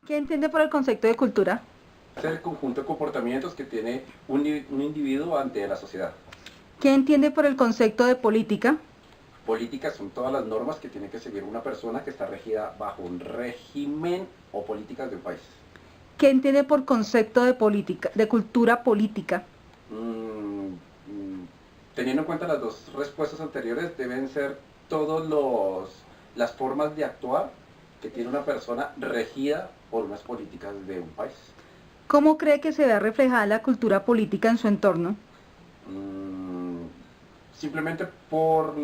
¿Qué entiende por el concepto de cultura? Es el conjunto de comportamientos que tiene un individuo ante la sociedad. ¿Qué entiende por el concepto de política? Políticas son todas las normas que tiene que seguir una persona que está regida bajo un régimen o políticas de un país. ¿Qué entiende por concepto de política, de cultura política? Teniendo en cuenta las dos respuestas anteriores, deben ser todas las formas de actuar que tiene una persona regida por unas políticas de un país. ¿Cómo cree que se ve reflejada la cultura política en su entorno? Simplemente por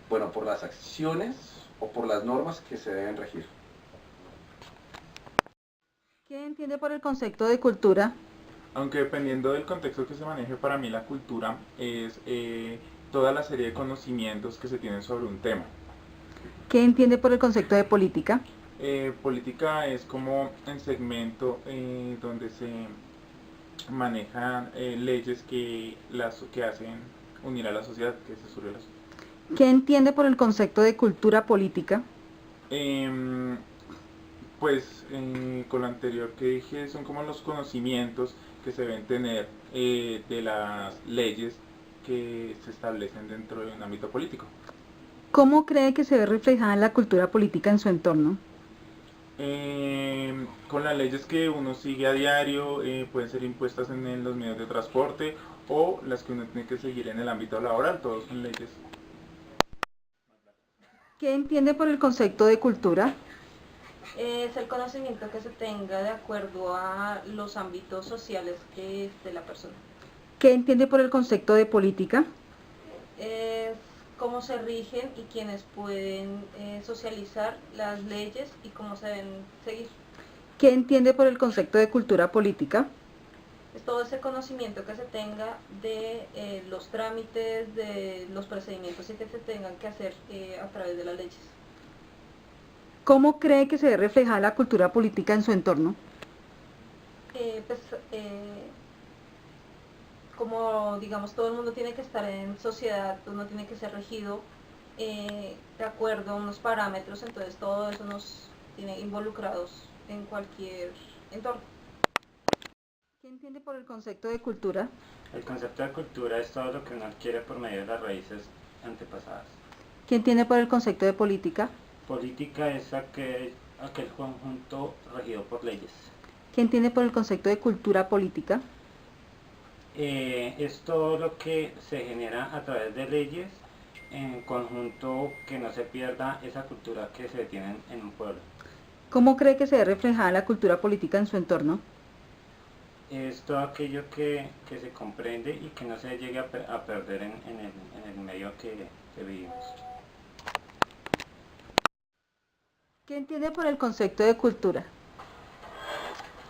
por las acciones o por las normas que se deben regir. ¿Qué entiende por el concepto de cultura? Aunque dependiendo del contexto que se maneje, para mí la cultura es toda la serie de conocimientos que se tienen sobre un tema. ¿Qué entiende por el concepto de política? Política es como el segmento donde se manejan leyes que hacen unir a la sociedad, que se surge la sociedad. ¿Qué entiende por el concepto de cultura política? Con lo anterior que dije, son como los conocimientos que se deben tener de las leyes que se establecen dentro de un ámbito político. ¿Cómo cree que se ve reflejada la cultura política en su entorno? Con las leyes que uno sigue a diario, pueden ser impuestas en los medios de transporte o las que uno tiene que seguir en el ámbito laboral, todos son leyes. ¿Qué entiende por el concepto de cultura? Es el conocimiento que se tenga de acuerdo a los ámbitos sociales que es de la persona. ¿Qué entiende por el concepto de política? Es cómo se rigen y quienes pueden socializar las leyes y cómo se deben seguir. ¿Qué entiende por el concepto de cultura política? Es todo ese conocimiento que se tenga de los trámites, de los procedimientos que se tengan que hacer a través de las leyes. ¿Cómo cree que se ve reflejada la cultura política en su entorno? Como digamos todo el mundo tiene que estar en sociedad, uno tiene que ser regido de acuerdo a unos parámetros, entonces todo eso nos tiene involucrados en cualquier entorno. ¿Qué entiende por el concepto de cultura? El concepto de cultura es todo lo que uno adquiere por medio de las raíces antepasadas. ¿Qué entiende por el concepto de política? Política es aquel conjunto regido por leyes. ¿Qué entiende por el concepto de cultura política? Es todo lo que se genera a través de leyes en conjunto, que no se pierda esa cultura que se tiene en un pueblo. ¿Cómo cree que se ve reflejada la cultura política en su entorno? Es todo aquello que se comprende y que no se llegue a perder en el medio que vivimos. ¿Qué entiende por el concepto de cultura?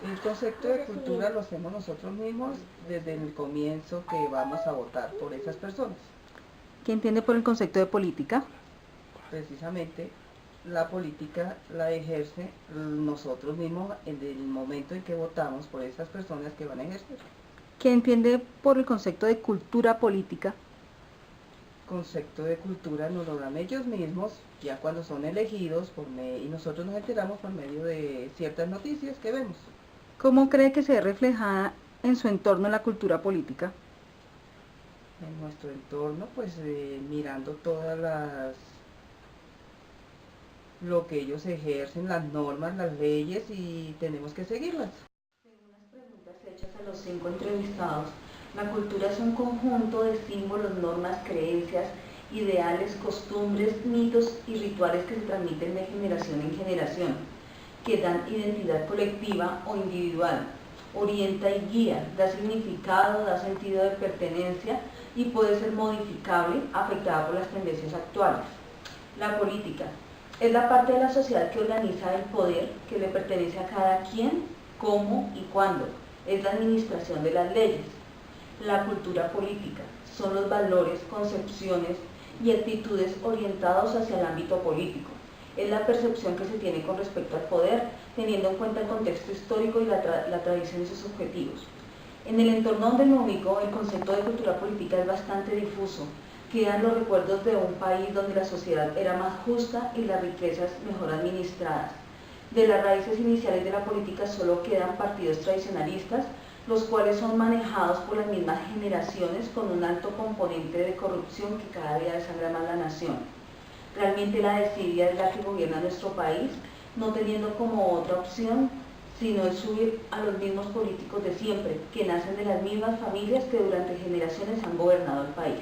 El concepto de cultura lo hacemos nosotros mismos desde el comienzo que vamos a votar por esas personas. ¿Qué entiende por el concepto de política? Precisamente la política la ejerce nosotros mismos en el momento en que votamos por esas personas que van a ejercer. ¿Qué entiende por el concepto de cultura política? Concepto de cultura nos lo dan ellos mismos ya cuando son elegidos y nosotros nos enteramos por medio de ciertas noticias que vemos. ¿Cómo cree que se ve reflejada en su entorno la cultura política? En nuestro entorno, pues mirando lo que ellos ejercen, las normas, las leyes, y tenemos que seguirlas. Según las preguntas hechas a los 5 entrevistados, la cultura es un conjunto de símbolos, normas, creencias, ideales, costumbres, mitos y rituales que se transmiten de generación en generación, que dan identidad colectiva o individual, orienta y guía, da significado, da sentido de pertenencia y puede ser modificable, afectada por las tendencias actuales. La política es la parte de la sociedad que organiza el poder que le pertenece a cada quien, cómo y cuándo. Es la administración de las leyes. La cultura política son los valores, concepciones y actitudes orientados hacia el ámbito político. Es la percepción que se tiene con respecto al poder, teniendo en cuenta el contexto histórico y la tradición y sus objetivos. En el entorno donde me ubico, el concepto de cultura política es bastante difuso. Quedan los recuerdos de un país donde la sociedad era más justa y las riquezas mejor administradas. De las raíces iniciales de la política solo quedan partidos tradicionalistas, los cuales son manejados por las mismas generaciones con un alto componente de corrupción que cada día desangra más la nación. Realmente la desidia es la que gobierna nuestro país, no teniendo como otra opción sino el subir a los mismos políticos de siempre, que nacen de las mismas familias que durante generaciones han gobernado el país.